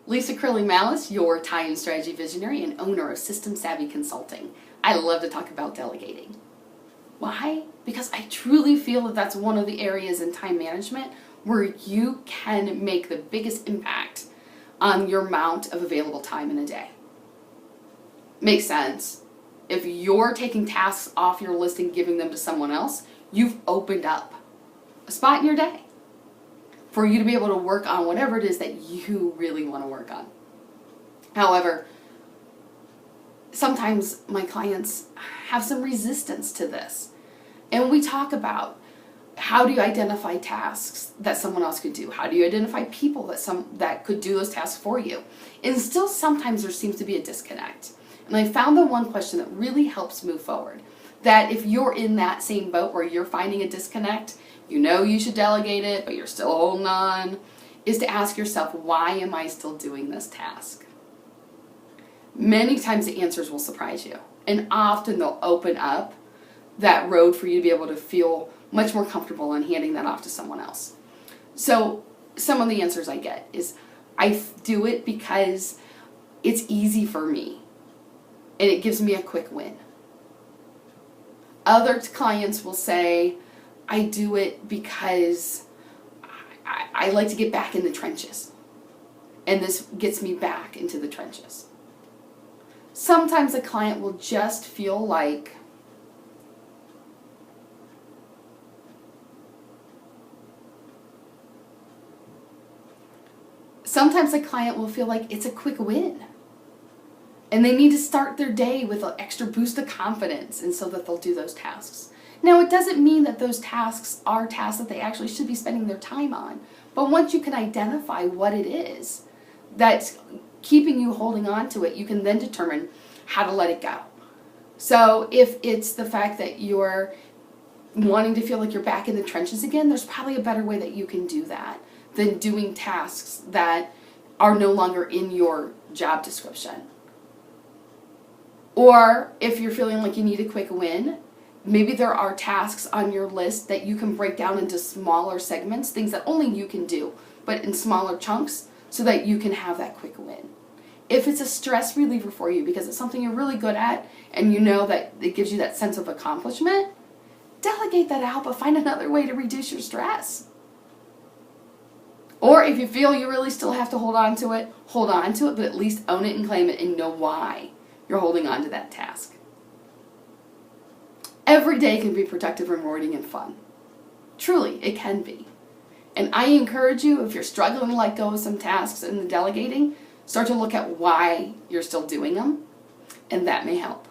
Lisa Crilley Mallis, your time strategy visionary and owner of SystemSavvy Consulting. I love to talk about delegating. Why? Because I truly feel that that's one of the areas in time management where you can make the biggest impact on your amount of available time in a day. Makes sense. If you're taking tasks off your list and giving them to someone else, you've opened up a spot in your day for you to be able to work on whatever it is that you really want to work on. However, sometimes my clients have some resistance to this. And we talk about how do you identify tasks that someone else could do? How do you identify people that could do those tasks for you? And still sometimes there seems to be a disconnect. And I found the one question that really helps move forward. That if you're in that same boat where you're finding a disconnect, you know you should delegate it, but you're still holding on, is to ask yourself, why am I still doing this task? Many times the answers will surprise you, and often they'll open up that road for you to be able to feel much more comfortable in handing that off to someone else. So some of the answers I get is, I do it because it's easy for me, and it gives me a quick win. Other clients will say, I do it because I like to get back in the trenches. And this gets me back into the trenches. Sometimes a client will just feel like it's a quick win. And they need to start their day with an extra boost of confidence, and so that they'll do those tasks. Now, it doesn't mean that those tasks are tasks that they actually should be spending their time on. But once you can identify what it is that's keeping you holding on to it, you can then determine how to let it go. So if it's the fact that you're wanting to feel like you're back in the trenches again, there's probably a better way that you can do that than doing tasks that are no longer in your job description. Or if you're feeling like you need a quick win, maybe there are tasks on your list that you can break down into smaller segments, things that only you can do, but in smaller chunks, so that you can have that quick win. If it's a stress reliever for you because it's something you're really good at and you know that it gives you that sense of accomplishment, delegate that out, but find another way to reduce your stress. Or if you feel you really still have to hold on to it, but at least own it and claim it and know why you're holding on to that task. Every day can be productive, rewarding, and fun. Truly, it can be. And I encourage you, if you're struggling to let go of some tasks in the delegating, start to look at why you're still doing them, and that may help.